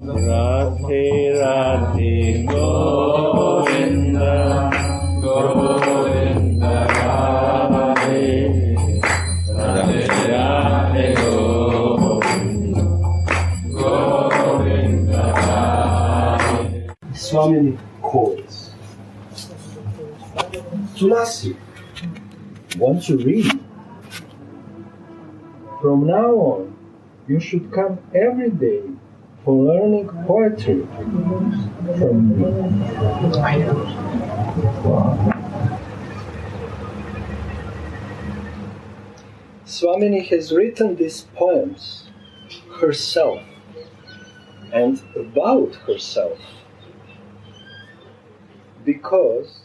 Radhe Radhe Govinda Govinda Radhe Radhe Radhe Govinda Govinda Radhe. Swami quotes, Tulasi, won't you read? From now on, you should come every day for learning poetry from me. Swamini has written these poems herself and about herself because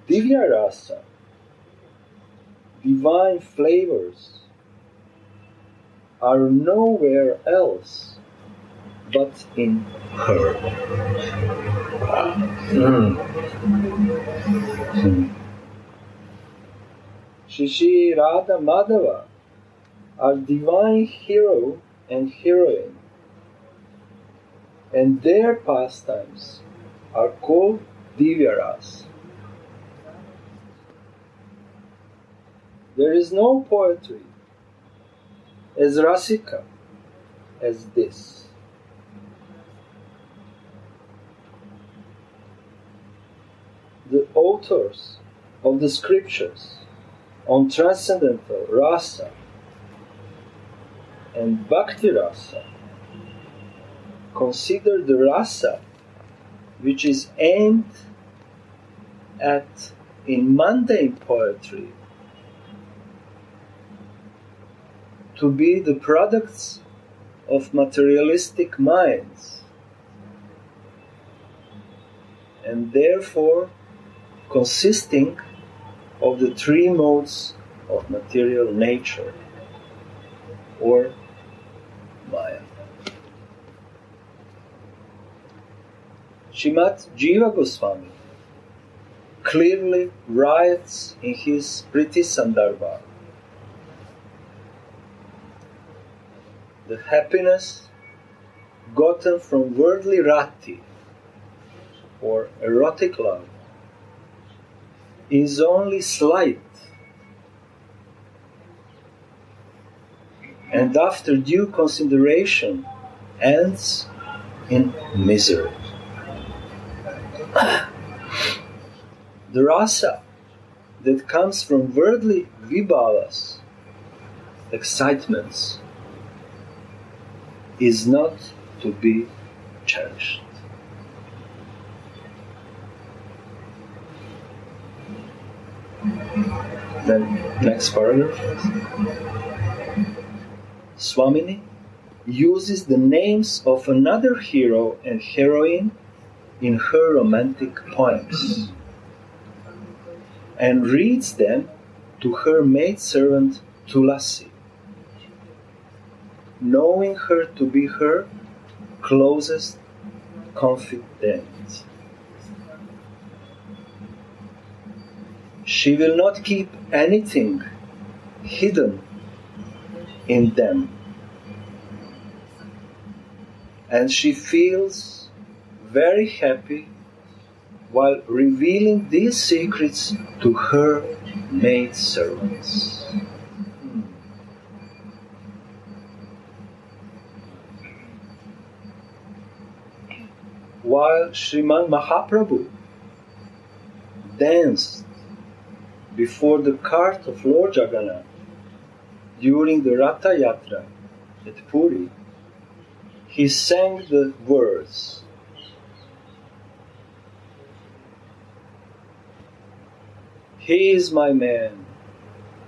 Divya Rasa, divine flavors, are nowhere else but in her. Shishi, Radha, Madhava are divine hero and heroine, and their pastimes are called Divya Rasa. There is no poetry as Rasika as this. The authors of the scriptures on transcendental rasa and bhakti rasa consider the rasa which is aimed at in mundane poetry to be the products of materialistic minds, and therefore consisting of the three modes of material nature, or Maya. Srimad Jiva Goswami clearly writes in his Priti Sandarbha, the happiness gotten from worldly rati, or erotic love, is only slight, and after due consideration ends in misery. The rasa that comes from worldly vibhavas, excitements, is not to be cherished. Then, next paragraph. Swamini uses the names of another hero and heroine in her romantic poems and reads them to her maidservant Tulasi, knowing her to be her closest confidant. She will not keep anything hidden in them, and she feels very happy while revealing these secrets to her maidservants. While Sriman Mahaprabhu danced before the cart of Lord Jagannath during the Ratha Yatra at Puri, he sang the words, "He is my man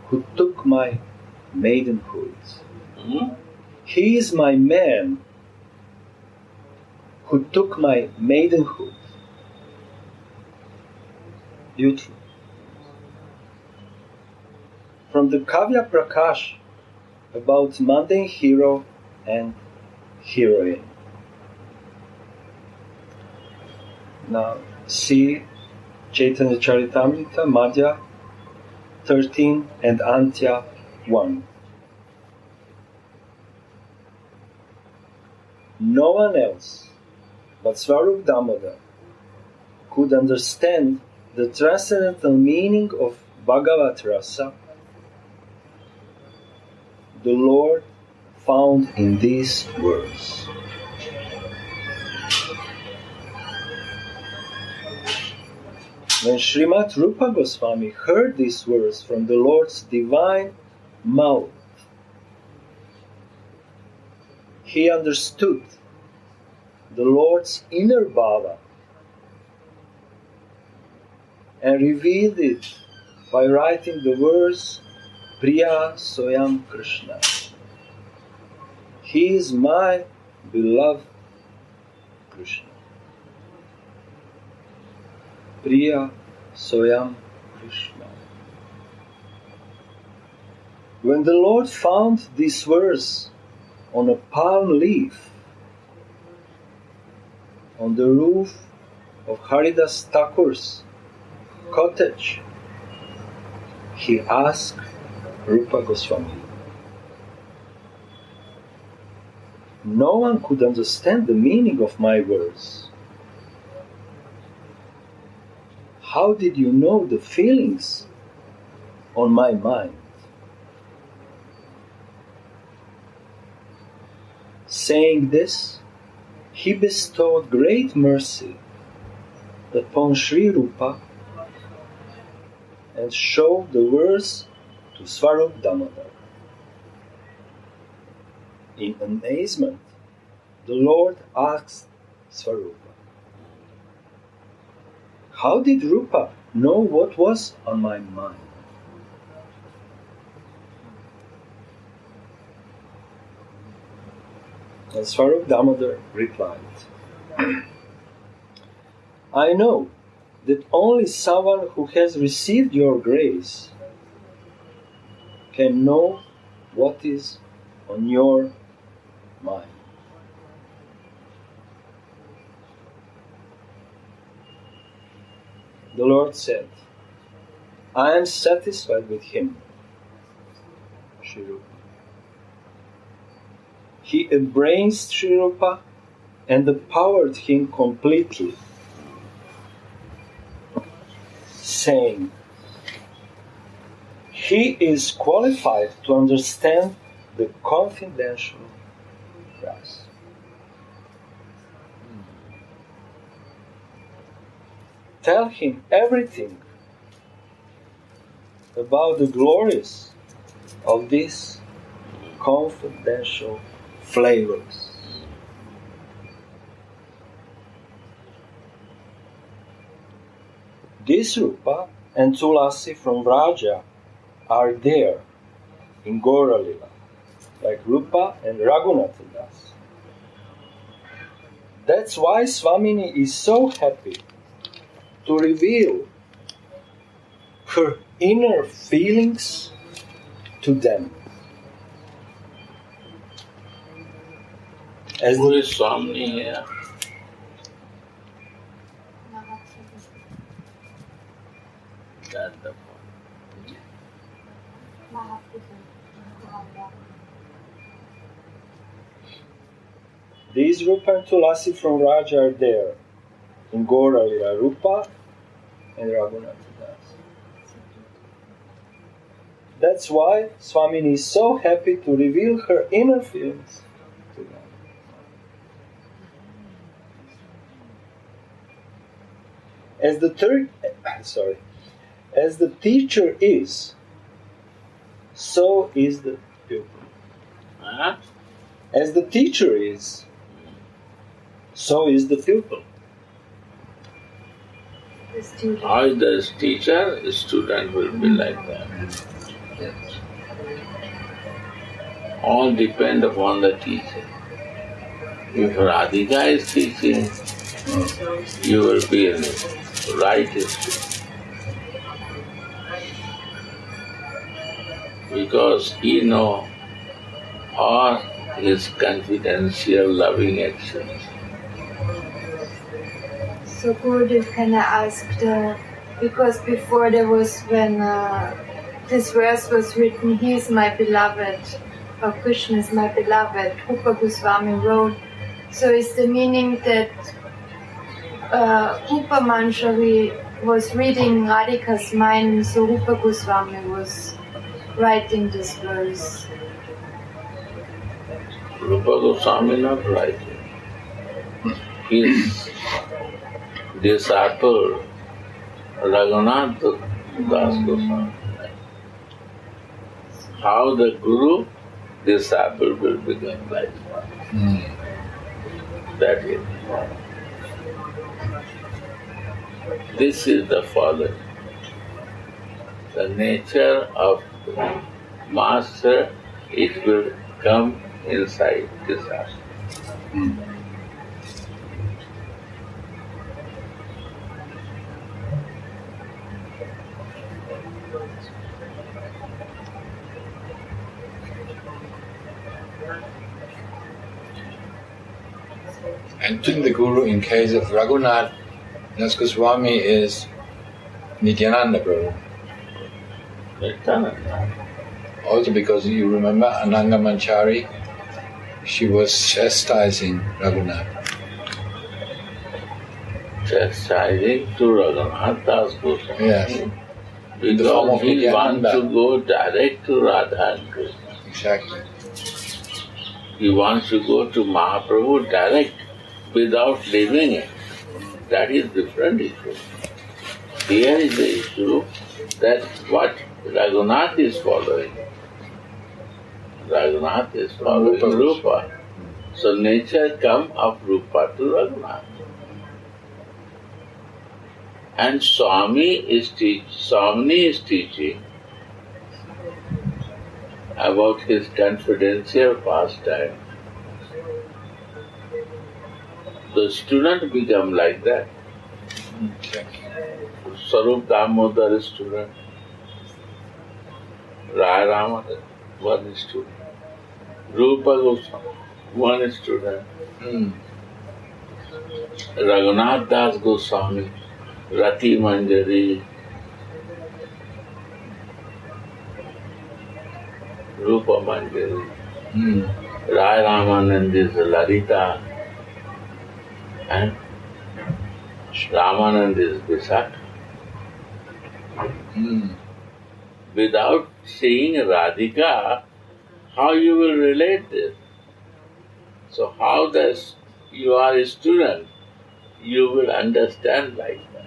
who took my maidenhood. He is my man who took my maidenhood." Beautiful. From the Kavya Prakash about mundane hero and heroine. Now see Chaitanya Charitamrita, Madhya 13 and Antya 1. No one else But Swarup Damodar could understand the transcendental meaning of Bhagavat Rasa, the Lord found in these words. When Srimad Rupa Goswami heard these words from the Lord's divine mouth, he understood the Lord's inner bhava and revealed it by writing the verse Priya Soyam Krishna. He is my beloved Krishna. Priya Soyam Krishna. When the Lord found this verse on a palm leaf on the roof of Haridas Thakur's cottage, he asked Rupa Goswami. No one could understand the meaning of my words. How did you know the feelings on my mind? Saying this, he bestowed great mercy upon Sri Rupa and showed the verse to Swarup Damodar. In amazement, the Lord asked Swarupa, how did Rupa know what was on my mind? And Swarup Damodar replied, I know that only someone who has received your grace can know what is on your mind. The Lord said, I am satisfied with him, Sri Rupa. He embraced Sri Rupa and empowered him completely, saying, he is qualified to understand the confidential Rasa. Tell him everything about the glories of these confidential flavors. This Rupa and Tulasi from Vraja are there in Gaura-lila, like Rupa and Raghunatha Das. That's why Swamini is so happy to reveal her inner feelings to them. As Who is Swamini here? That's the point. These Rupa and Tulasi from Raja are there in Gaura-lila, Rupa and Raghunatha Das. That's why Swamini is so happy to reveal her inner feelings to them. As the teacher is, so is the pupil. Huh? As the teacher is, so is the pupil. How is the teacher, the student will be like that. All depend upon the teacher. If Radhika is teaching, you will be in the right stream. Because he knows all his confidential loving actions. So Gurudev, can I ask, because before there was when this verse was written, he is my beloved, or Krishna is my beloved, Rupa Goswami wrote, so is the meaning that Upamanjari was reading Radhika's mind, so Rupa Goswami was writing this verse. Rupa Goswami not writing. His disciple Raghunath Das Goswami. How the Guru disciple will become like one. That is. This is the following. The nature of the master, it will come inside disciple. And in the Guru, in case of Raghunath Das Goswami, is Nityananda Prabhu. Nityananda. Also because you remember Ananga Manchari, she was chastising Raghunath. Chastising to Raghunath Das Goswami. Yes. Because he wants to go direct to Radha and Krishna. Exactly. He wants to go to Mahaprabhu direct without leaving it. That is different issue. Here is the issue that what Raghunath is following. Raghunath is following Rupa. So nature come of Rupa to Raghunath. And Swami is teaching about his confidential pastime. The student become like that. Sarup Damodar is student. Raya Rama, one student. Rupa Goswami, one student. Raghunath Das Goswami, Rati Manjari, Rupa Manjari, Raya Ramanand is Lalita, and Ramanand is Visakha. Without seeing Radhika, how you will relate this? So how does you are a student, you will understand like that.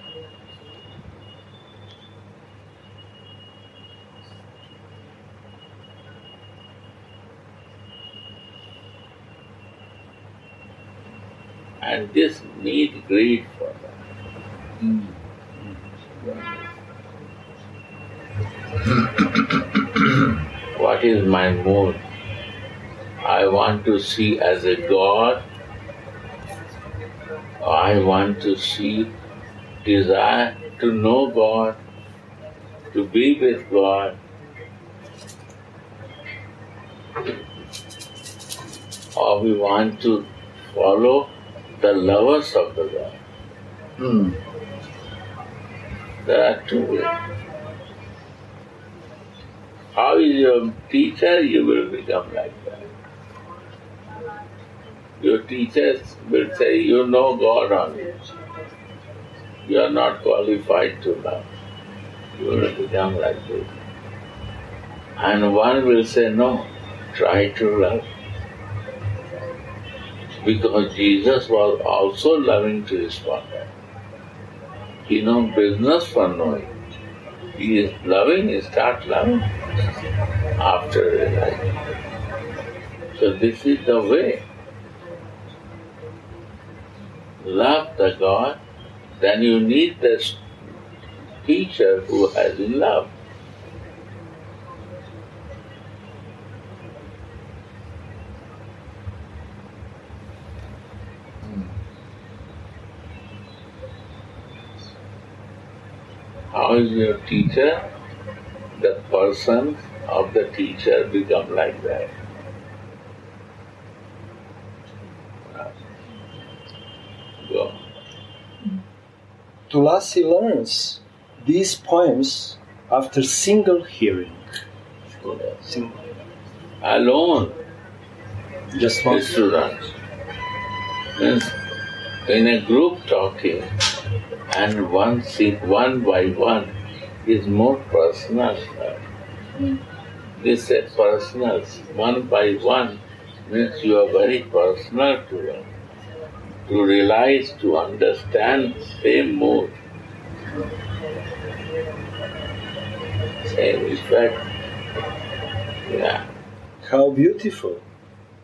And this need greed for that. What is my mood? I want to see as a God, or I want to see, desire to know God, to be with God, or we want to follow the lovers of the God. There are two ways. How is your teacher, you will become like that. Your teachers will say, you know God only. You are not qualified to love. You will become like this. And one will say, no, try to love. Because Jesus was also loving to his Father. He no business for knowing. He is loving, he starts loving after realizing. So this is the way. Love the God, then you need the teacher who has love. How is your teacher? The person of the teacher become like that. Go. Tulasi learns these poems after single hearing. Single. Alone. Just one. Students. Means in a group talking, and one by one is more personal. This is personal. One by one means you are very personal to them. To realize, to understand same mood, same effect. Yeah. How beautiful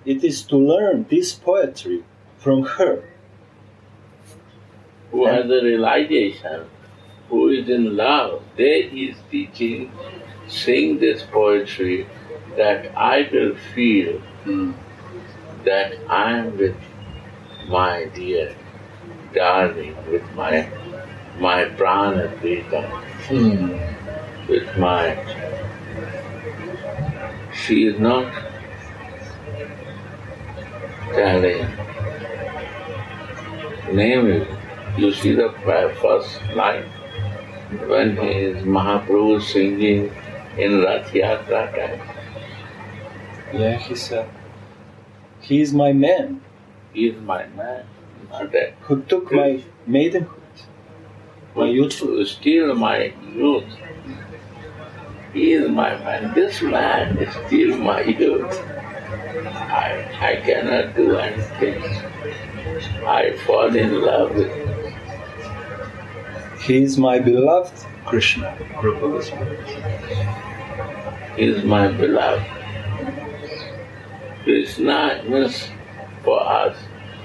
it is to learn this poetry from her. Who has a realization, who is in love, they is teaching, sing this poetry that I will feel that I am with my dear darling, with my prana Prita, with my. She is not telling. Name it. You see the first line when he is Mahaprabhu singing in Rath Yatra time. Yeah, he said, he is my man. He is my man, not that. Who took my maidenhood, my youth. Who steal my youth. He is my man. This man is still my youth. I cannot do anything. I fall in love with him. He is my beloved Krishna. He is my beloved. Krishna means for us,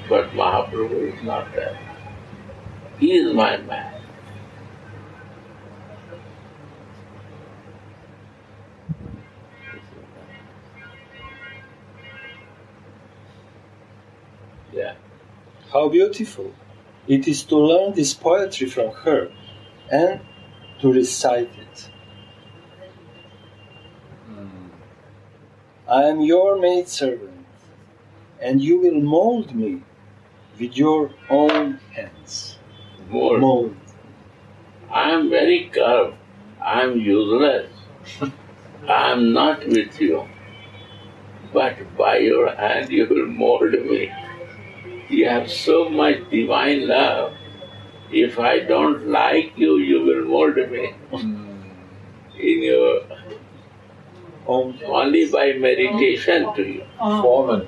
but Mahaprabhu is not there. He is my man. Yeah. How beautiful it is to learn this poetry from her and to recite it. I am your maidservant, and you will mold me with your own hands. Mold. I am very curved. I am useless. I am not with you. But by your hand you will mold me. You have so much divine love. If I don't like you, you will mold me. In your only by meditation to you. Forming,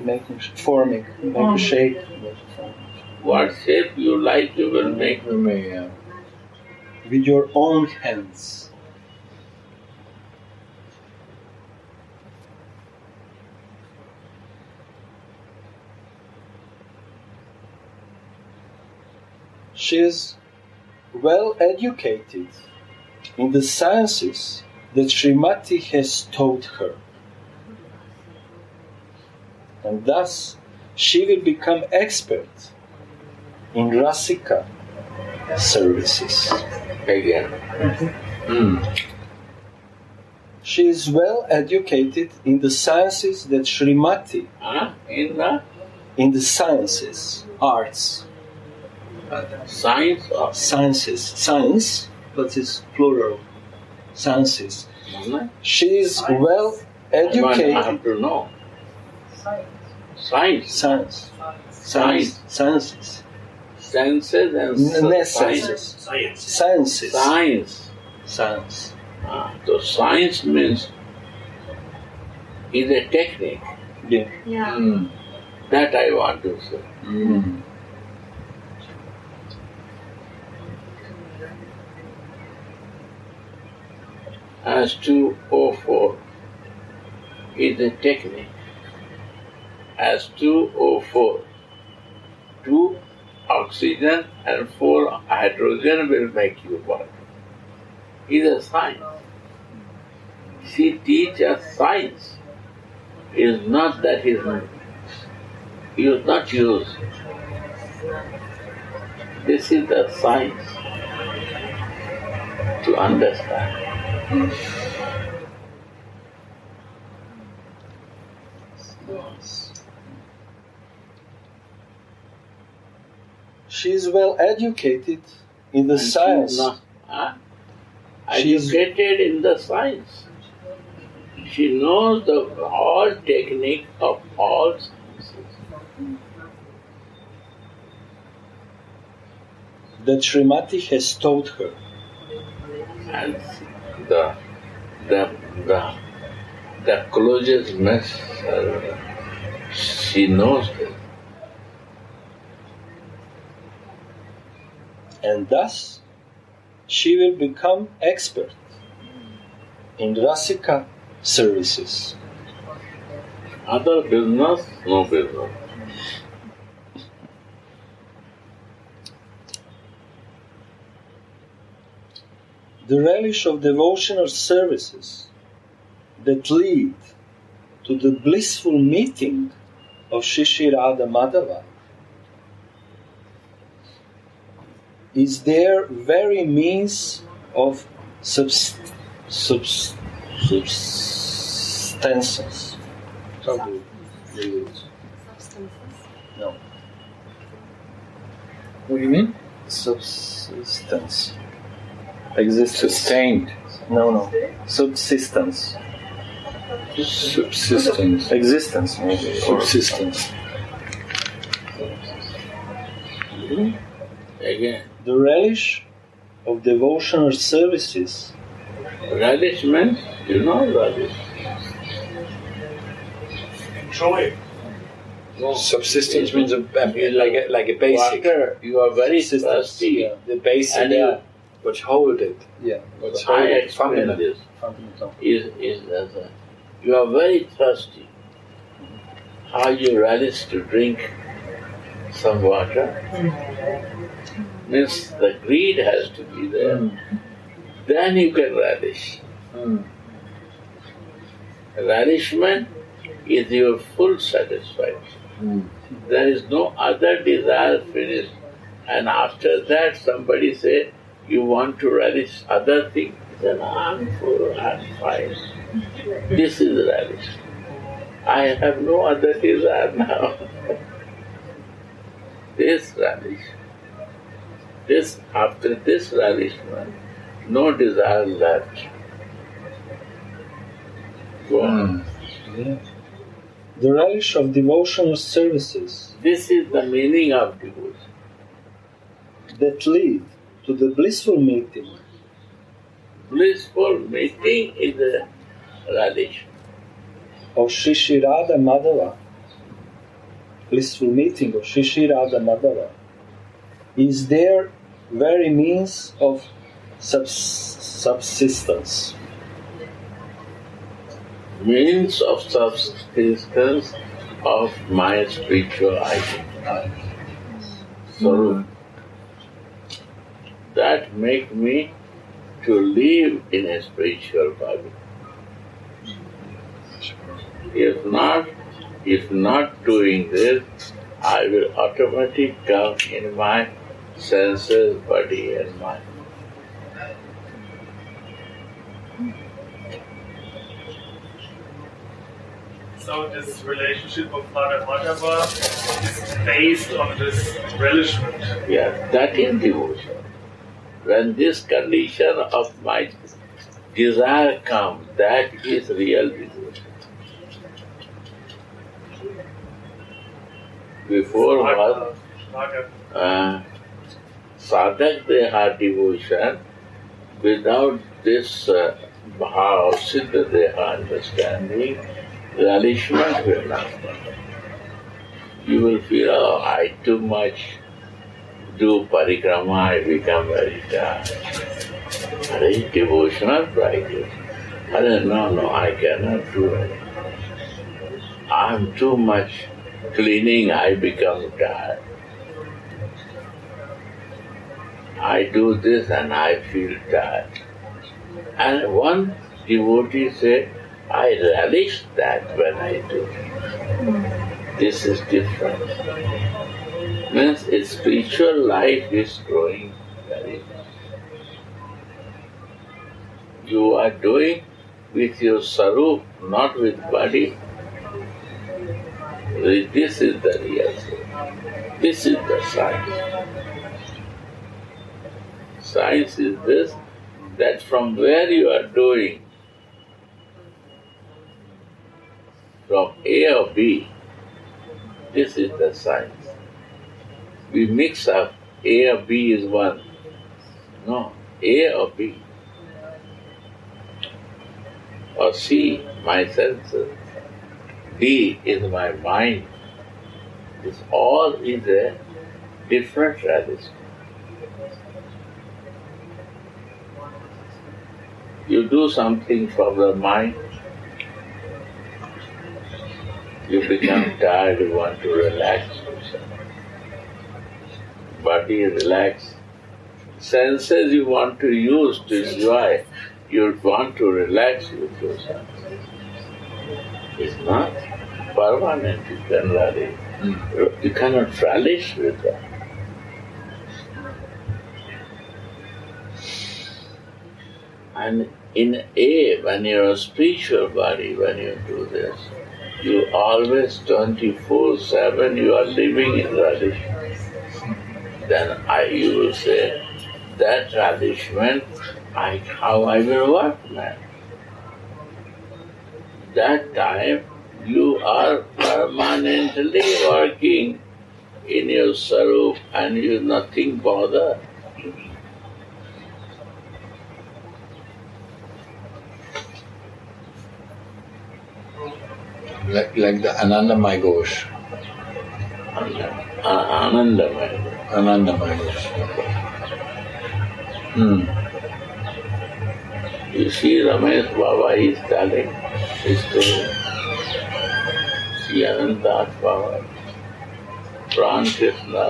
make a shape. What shape you like, you will make. With your own hands. She is well educated in the sciences that Srimati has taught her. And thus she will become expert in Rasika services. Again. She is well educated in the sciences that Srimati. In the sciences, arts. Science or sciences? Science, but it's plural. Sciences. She is well educated. I have to know. Science. Sciences. Senses and Sciences. Science. So science means is a technique. Yeah. That I want to say. As 2O4 is a technique. As 2O4, 2 oxygen and 4 hydrogen will make you work. Is a science. She teaches science. It is not that he is not used. This is the science to understand. She is well educated in the science. Educated in the science. She knows the all technique of all sciences. that Srimati has taught her. And the closest mess, she knows this. And thus, she will become expert in Rasika services. Other business, no business. The relish of devotional services that lead to the blissful meeting of Shri Radha Madhava is their very means of subsistence. How do you use? Substances. No. What do you mean? Subsistence. Existence. Sustained. No. Subsistence. Subsistence. Existence, maybe. Subsistence. Again, The relish of devotional services. relish means, you know relish. Enjoy. Subsistence means like a basic. Water, you are very thirsty. Yeah. The basic. And you, What's hold it? Yeah. What's I hold it? explain Fundamental. this, Fundamental. is as a, you are very thirsty. How you relish to drink some water? Means the greed has to be there. Then you can relish. Relishment is your full satisfaction. There is no other desire finished. And after that somebody say, you want to relish other things? Then I'm full, I'm fine. This is relish. I have no other desire now. This relish. This, after this relishment, no desire left. Go on. Yeah. The relish of devotional services This is the meaning of devotion. that lead to the blissful meeting Blissful meeting is a relish. of Shri Radha Madhava. Blissful meeting of Shri Radha Madhava is their very means of subsistence. Means of subsistence of my spiritual identity. So that make me to live in a spiritual body. If not doing this, I will automatically come in my senses, body and mind. So this relationship of Radha Madhava is based on this relishment. Yeah, that is devotion. When this condition of my desire comes, that is real devotion. Before was sadhak they had devotion, without this bhav, siddha they have understanding, relishment will not come. You will feel, oh, I too much do parikrama, I become very tired. Are devotional practice. No, I cannot do it. I am too much cleaning, I become tired. I do this and I feel tired. And one devotee said, I relish that when I do. This is different. Means its spiritual life is growing very much. You are doing with your sarup, not with body. This is the real thing. This is the science. Science is this, that from where you are doing, from A or B, this is the science. We mix up A or B is one. No, A or B. Or C, my senses. D is my mind. This all is a different reality. You do something from the mind, you become tired, you want to relax yourself. Body relax. Senses you want to use to enjoy, you want to relax with yourself. It's not permanent, you can relish. You cannot relish with that. And in A, when you're a spiritual body, when you do this, you always 24/7 you are living in relish. Then you will say, that relishment, how I will work, man. That time you are permanently working in your sarup and you nothing bother. Like the Anandamaya Ghosh. Anandamaya. Anandamaya Ghosh. You see, Ramesh Baba is telling his story. See, Anandath Baba, Pran Krishna,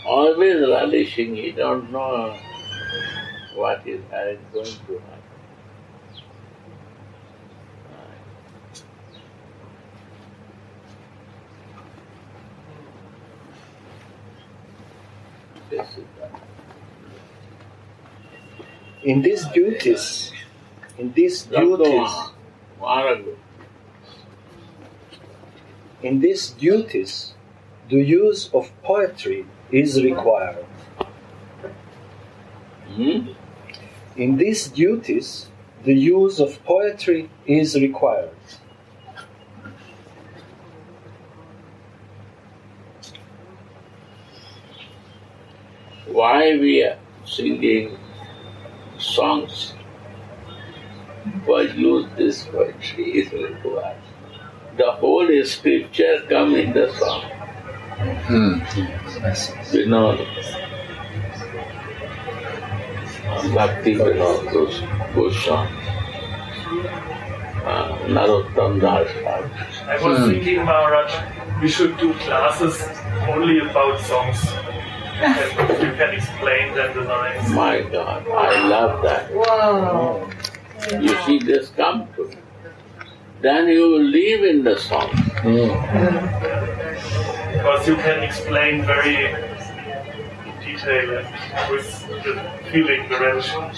always relishing, he don't know what is going to happen. This is that. In these duties, in these duties, the use of poetry is required. In these duties, the use of poetry is required. Why we are singing songs? For use this poetry is required. The whole scripture come in the song. You know, Bhakti Vinod Goswami, Narottam Das. I was thinking, Maharaj, we should do classes only about songs. And if you can explain then the lines. My God, I love that. Wow. You see this come to me. Then you will live in the song. Because you can explain very in detail and with the feeling, the religion.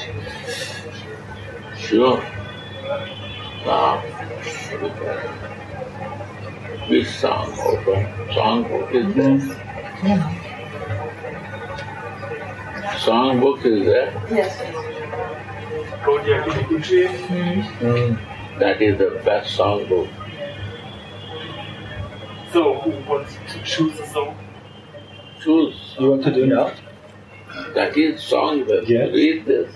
Sure. Now, which song open? Song book is there? Song book is there? Yes. That is the best song book. So, who wants to choose a song? Choose. You want to do now? That is song book. Yes. Read this.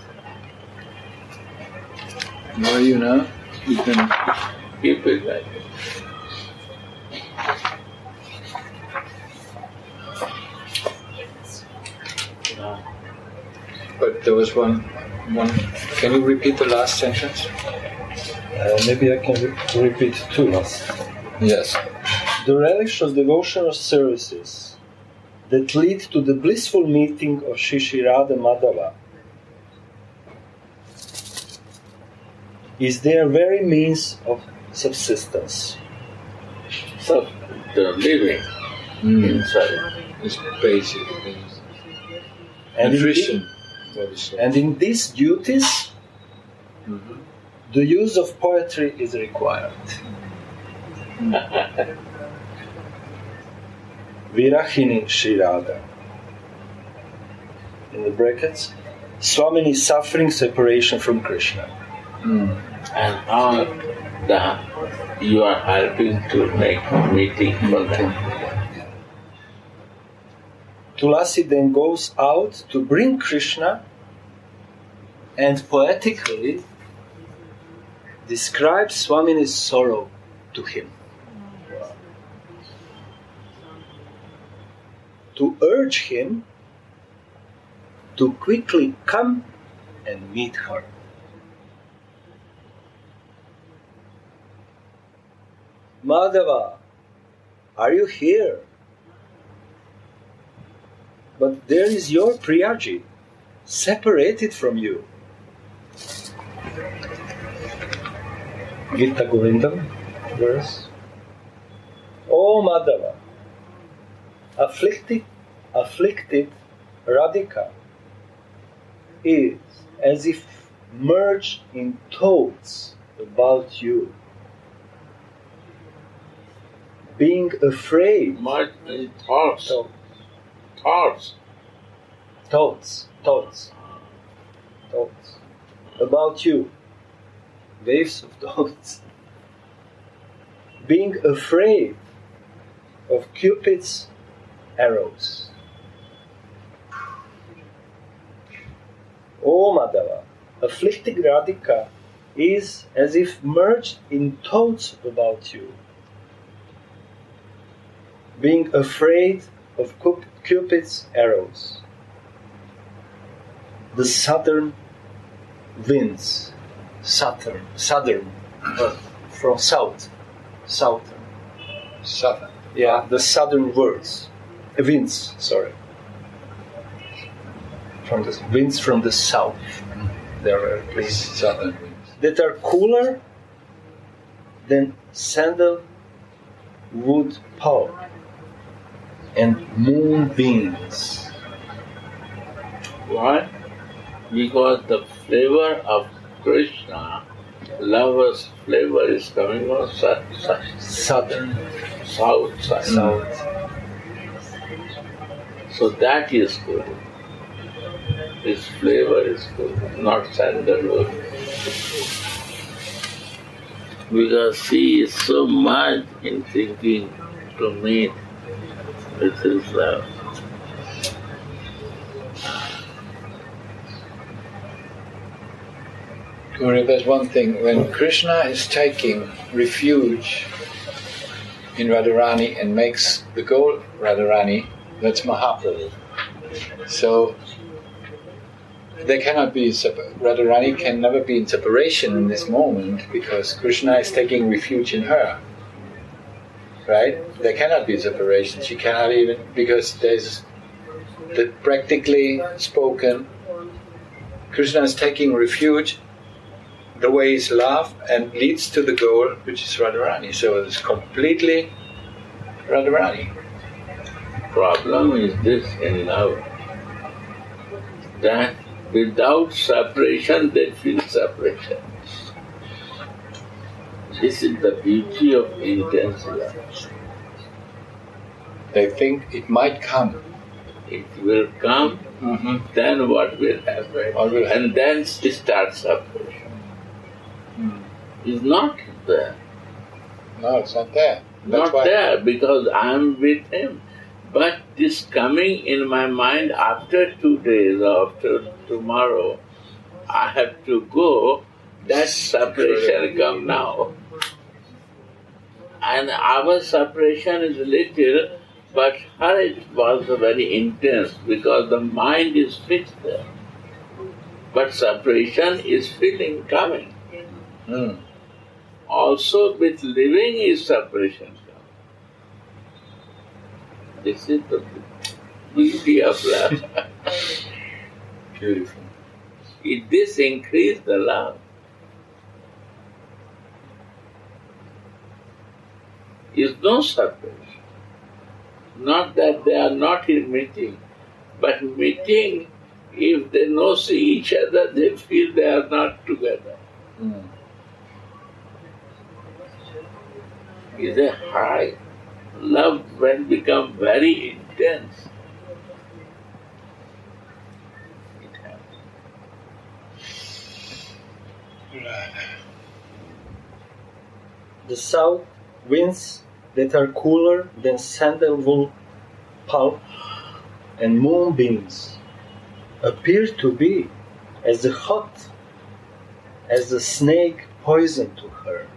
Where are you now? You can Keep it like this. But there was one. Can you repeat the last sentence? Maybe I can repeat two last. Yes. The relish of devotional services that lead to the blissful meeting of Shri Radha Madhava is their very means of subsistence. So, the living inside. It's basic. And Nutrition. And in these duties, the use of poetry is required. Virahini Shri Radha. In the brackets, Swamini suffering separation from Krishna. And how you are helping to make meeting for them. Tulasi then goes out to bring Krishna and poetically describes Swamini's sorrow to him. To urge him to quickly come and meet her. Madhava, are you here? But there is your Priyaji, separated from you. Gita Govindam verse. O Madhava, afflicted Radhika is as if merged in thoughts about you, being afraid. Merged in thoughts. Thoughts. Thoughts about you, waves of thoughts, being afraid of Cupid's arrows. O Madhava, afflicted Radhika is as if merged in thoughts about you, being afraid of Cupid's arrows. The southern winds, southern, from south, southern. Yeah, the southern winds, sorry. From the winds from the south. There are places Southern winds. that are cooler than sandalwood pulp and moonbeams. Why? Because the flavor of Krishna, lover's flavor, is coming from Southern. south side. So that is good. His flavor is good, not sandalwood. Because he is so much in thinking to meet with his love. Guru, there's one thing. When Krishna is taking refuge in Radharani and makes the goal Radharani, that's Mahaprabhu. So they cannot be Radharani can never be in separation in this moment because Krishna is taking refuge in her. Right? There cannot be separation. She cannot even, because there's the practically spoken, Krishna is taking refuge. The way is love and leads to the goal, which is Radharani. So it's completely Radharani. Problem is this in love, that without separation they feel separation. This is the beauty of intense love. They think it might come. It will come, then what will happen? And then it starts separation. It's not there. No, it's not there. Not there because I am with him. But this coming in my mind after 2 days, after tomorrow, I have to go, that separation come now. And our separation is little, but her it was very intense because the mind is fixed there. But separation is feeling coming. Also with living is separation coming. This is the beauty of love. Beautiful. This increase the love. Is no separation. Not that they are not in meeting, but meeting, if they no see each other, they feel they are not together. Is a high love when become very intense. It happens. The south winds that are cooler than sandalwood pulp and moonbeams appear to be as hot as the snake poison to her.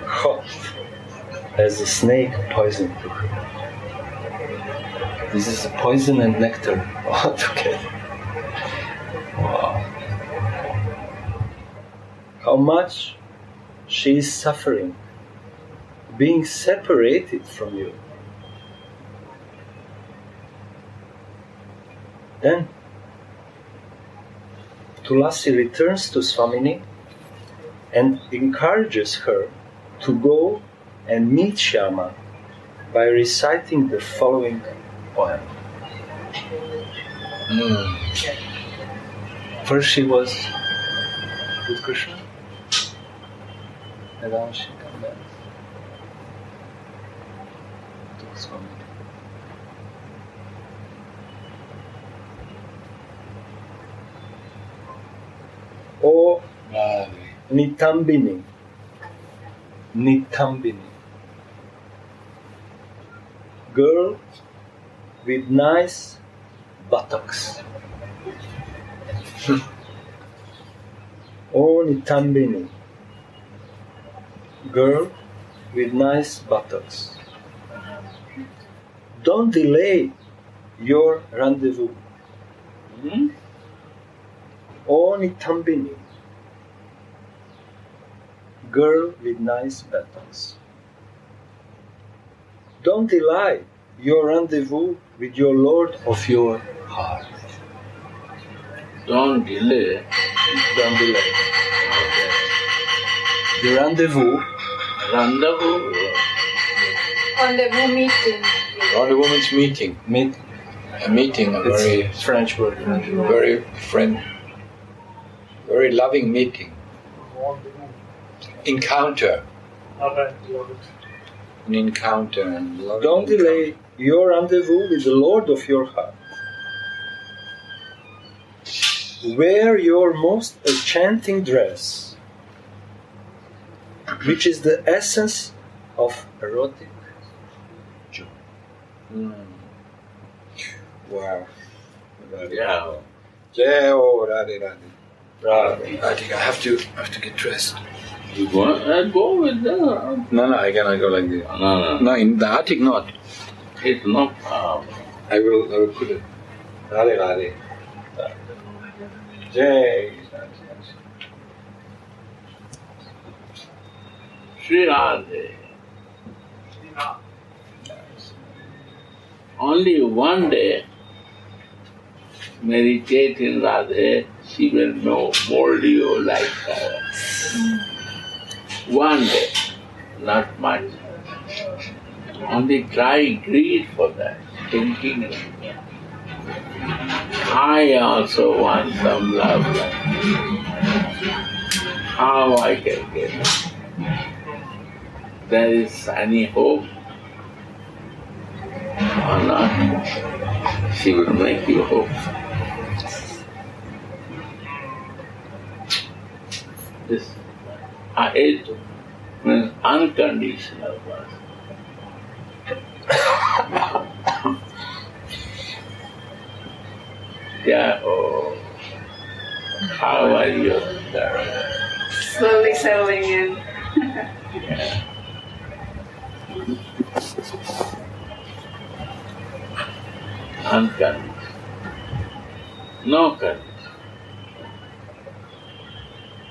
Hot as a snake poison to her. This is poison and nectar all together. Wow. How much she is suffering, being separated from you. Then Tulasi returns to Swamini and encourages her to go and meet Shyama by reciting the following poem. First she was with Krishna, and then she came back to Swamini. O Nitambini, Nitambini, girl with nice buttocks. O Nitambini, girl with nice buttocks. Don't delay your rendezvous. O Nitambini, girl with nice buttocks. Don't delay your rendezvous with your Lord of your heart. Don't delay. Don't delay. The rendezvous. Rendezvous. Rendezvous meeting. On the women's meeting. A meeting, a very French word. very loving meeting. Encounter. An encounter and loving. Don't delay your rendezvous with the Lord of your heart. Wear your most enchanting dress, which is the essence of erotic joy. Wow. Yeah. Radhe. Radhe. I have to get dressed. You go with them. No, I cannot go like this. No. No, in the attic not. It's not. I will put it. Radhe. Jai. Sri Radhe. Only one day meditate in Radhe, she will mold you like her. One day, not much. Only try greed for that, thinking I also want some love. How I can get it? There is any hope or not? She will make you hope. This aheta means unconditional love. Yeah, oh, how are you? Slowly settling in. Yeah. Unconditional. No condition.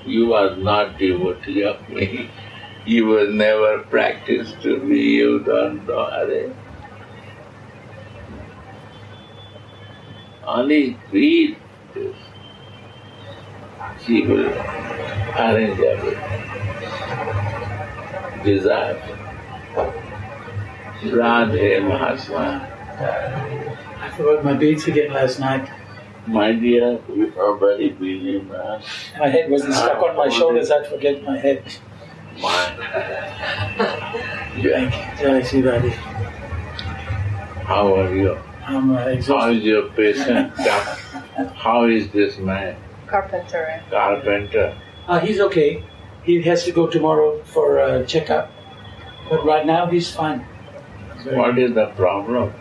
You are not devotee of me. You will never practice to be. You don't know. Are only greed is. She will arrange everything. Desire. Radhe Mahatma. I forgot my beads again last night. My dear, you are very busy, man. My head wasn't stuck on my shoulders, I'd forget my head. Mine. Jai Shri Radhe. How are you? I'm How exhausted. is your patient? How is this man? Carpenter. Carpenter. He's okay. He has to go tomorrow for a checkup. But right now he's fine. What is the problem?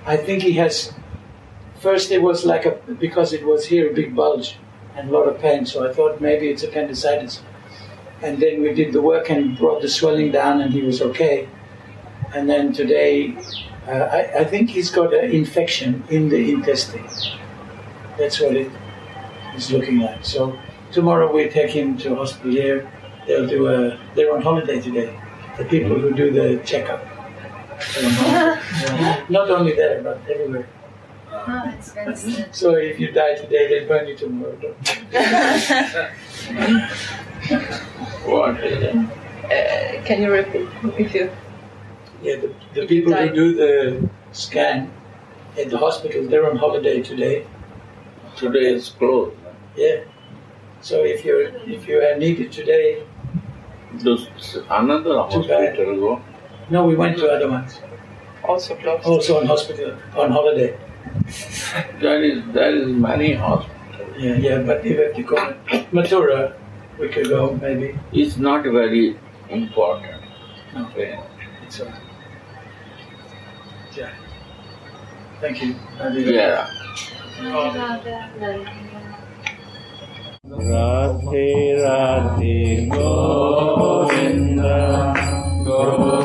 I think he has. First, it was because it was here a big bulge and a lot of pain. So I thought maybe it's appendicitis. And then we did the work and brought the swelling down, and he was okay. And then today, I think he's got an infection in the intestine. That's what it is looking like. So tomorrow we take him to hospital here. They're on holiday today. The people who do the checkup. Not only there, but everywhere. Oh, it's very sad. So if you die today, they burn you tomorrow. What is it? Can you repeat if you? Yeah, the people who do the scan at the hospital, they're on holiday today. Today is closed. Yeah. So if you are needed today, Does another hospital go? no, we went to other ones. Also closed. Also on holiday. There is many hospitals. Yeah, but if you have to go Mathura, we could go maybe. It's not very important. No. Okay. It's all. Yeah. Thank you. Yeah. Radhe Radhe Govinda Govinda